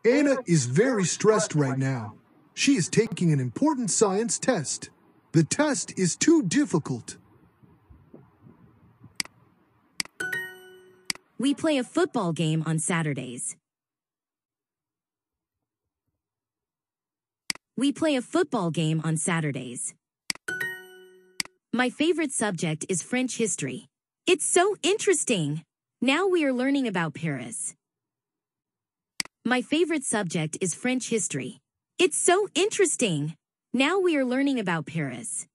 Anna is very stressed right now. She is taking an important science test. The test is too difficult. We play a football game on Saturdays. We play a football game on Saturdays. My favorite subject is French history. It's so interesting. Now we are learning about Paris. My favorite subject is French history. It's so interesting. Now we are learning about Paris.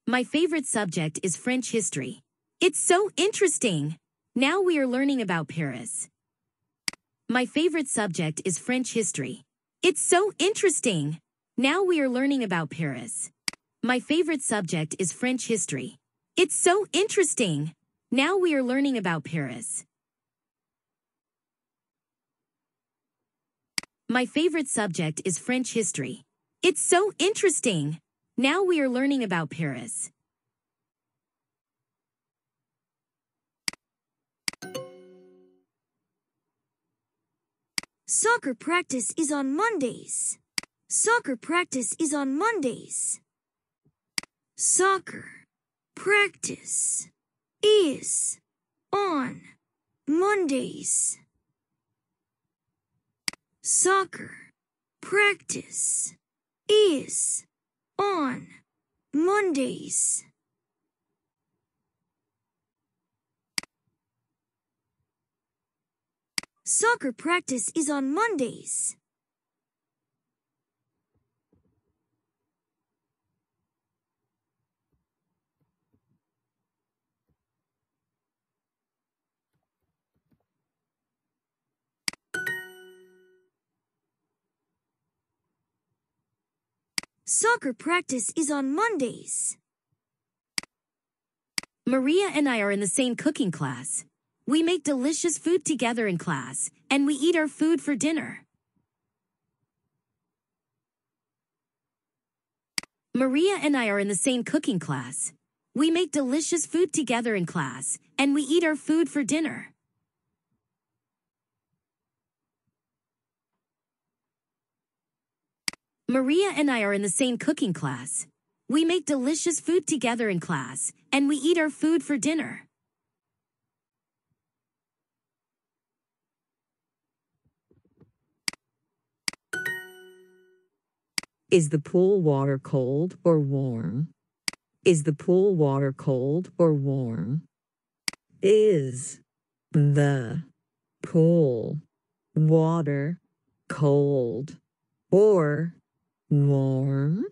My favorite subject is French history. It's so interesting. Now we are learning about Paris. My favorite subject is French history. It's so interesting. Now we are learning about Paris. My favorite subject is French history. It's so interesting. Now we are learning about Paris. My favorite subject is French history. It's so interesting. Now we are learning about Paris. Soccer practice is on Mondays. Soccer practice is on Mondays. Soccer practice is on Mondays. Soccer practice is on Mondays. Soccer practice is on Mondays. Soccer practice is on Mondays. Maria and I are in the same cooking class. We make delicious food together in class, and we eat our food for dinner. Maria and I are in the same cooking class. We make delicious food together in class, and we eat our food for dinner. Maria and I are in the same cooking class. We make delicious food together in class, and we eat our food for dinner. Is the pool water cold or warm? Is the pool water cold or warm? Is the pool water cold or warm?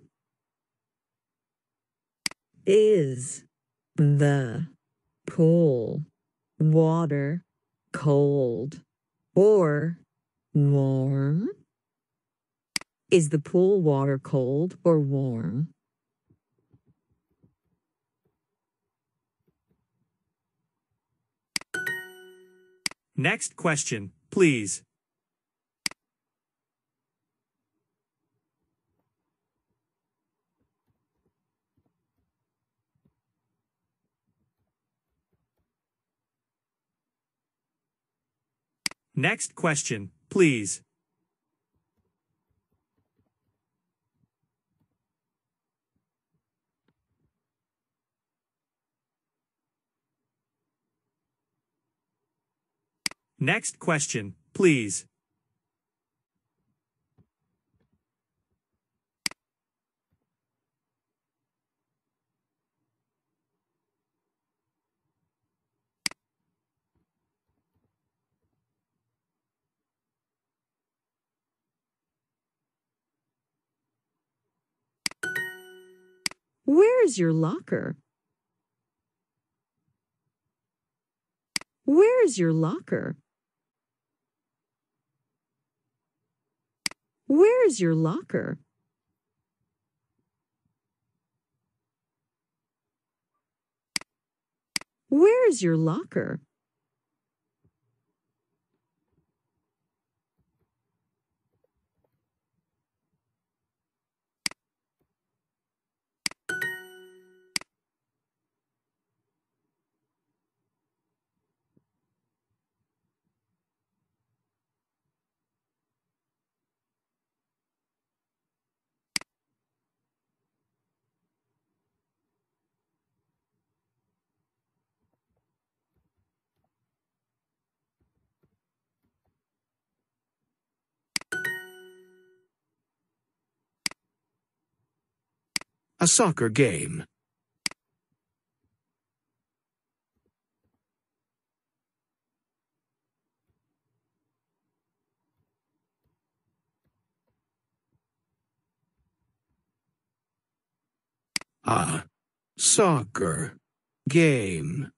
Is the pool water cold or warm? Is the pool water cold or warm? Next question, please. Next question, please. Next question, please. Where is your locker? Where is your locker? Where is your locker? Where is your locker? A soccer game. A soccer game.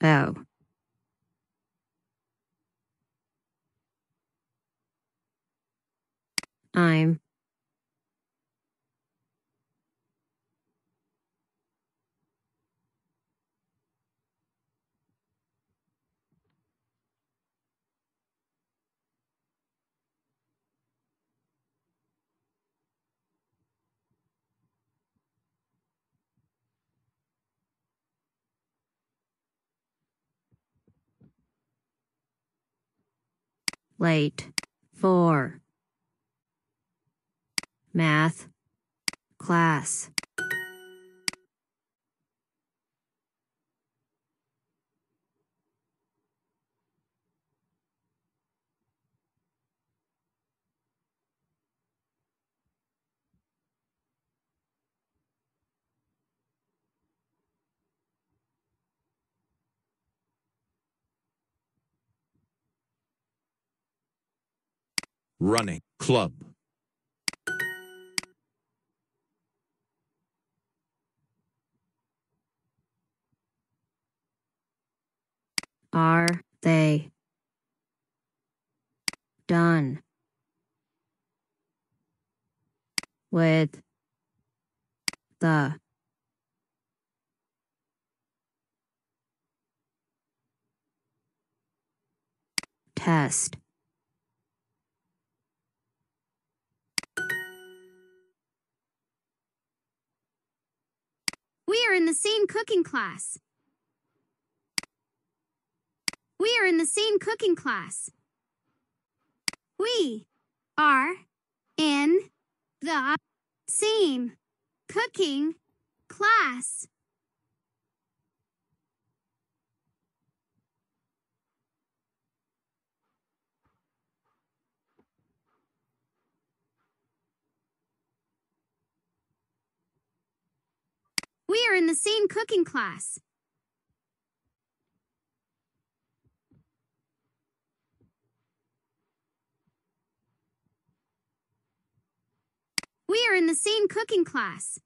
Oh. I'm late for math class. Running club. Are they done with the test? We are in the same cooking class. We are in the same cooking class. We are in the same Cooking class. We are in the same cooking class. We are in the same cooking class.